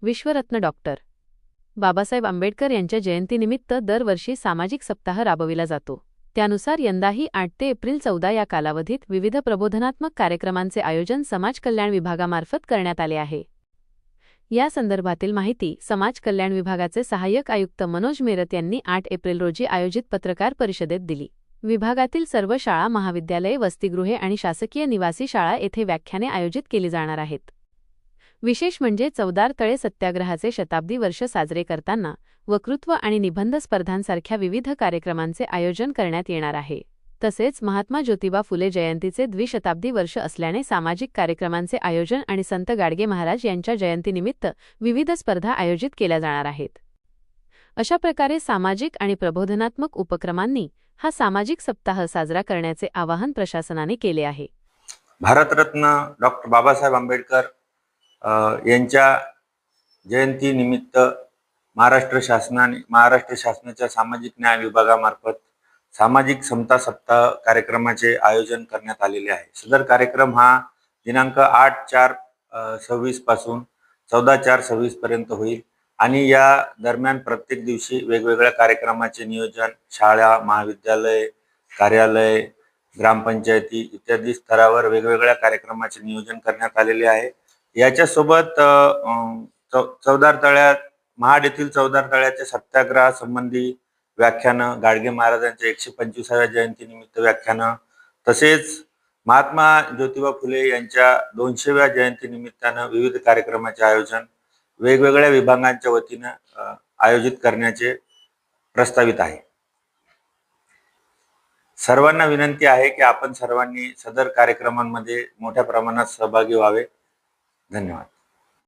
विश्वरत्न doctor Babasaheb Ambedkar यांच्या जयंतीनिमित्त दरवर्षी सामाजिक सप्ताह राबविला जातो। त्यानुसार यंदाही 8 ते एप्रिल 14 या कालावधीत विविध प्रबोधनात्मक कार्यक्रमांचे आयोजन समाज कल्याण विभागामार्फत करण्यात आले आहे। या संदर्भातील माहिती समाज कल्याण विभागाचे सहाय्यक आयुक्त मनोज मेरत यांनी 8 एप्रिल रोजी आयोजित पत्रकार परिषदेत दिली। विभागातील सर्व शाळा, महाविद्यालये, वसतिगृहे आणि शासकीय निवासी शाळा येथे व्याख्याने आयोजित केली जाणार आहेत। विशेष म्हणजे चवदार तळे सत्याग्रहाचे शताब्दी वर्ष साजरे करताना वक्तृत्व आणि निबंध स्पर्धांसारख्या विविध कार्यक्रमांचे आयोजन करण्यात येणार आहे। तसेच महात्मा ज्योतिबा फुले जयंतीचे द्विशताब्दी वर्ष असल्याने सामाजिक कार्यक्रमांचे आयोजन आणि संत गाडगे महाराज यांच्या जयंतीनिमित्त विविध स्पर्धा आयोजित केल्या जाणार आहेत। अशा प्रकारे सामाजिक आणि प्रबोधनात्मक उपक्रमांनी हा सामाजिक सप्ताह साजरा करण्याचे आवाहन प्रशासनाने केले आहे। भारतरत्न डॉक्टर बाबासाहेब आंबेडकर यांच्या जयंतीनिमित्त महाराष्ट्र शासनाच्या सामाजिक न्याय विभागामार्फत सामाजिक समता सप्ताह कार्यक्रमाचे आयोजन करण्यात आलेले आहे। सदर कार्यक्रम हा दिनांक 8/4/26 पासून 14/4/26 पर्यंत होईल आणि या दरम्यान प्रत्येक दिवशी वेगवेगळ्या कार्यक्रमाचे नियोजन शाळा, महाविद्यालय, कार्यालय, ग्रामपंचायती इत्यादी स्तरावर वेगवेगळ्या कार्यक्रमाचे नियोजन करण्यात आलेले आहे। याच्यासोबत महाड येथील चवदार तळ्याच्या सत्याग्रहासंबंधी व्याख्यानं, गाडगे महाराजांच्या 125व्या जयंतीनिमित्त व्याख्यानं, तसेच महात्मा ज्योतिबा फुले यांच्या 200व्या जयंतीनिमित्तानं विविध कार्यक्रमाचे आयोजन वेगवेगळ्या विभागांच्या वतीनं आयोजित करण्याचे प्रस्तावित आहे। सर्वांना विनंती आहे की आपण सर्वांनी सदर कार्यक्रमांमध्ये मोठ्या प्रमाणात सहभागी व्हावे। धन्यवाद।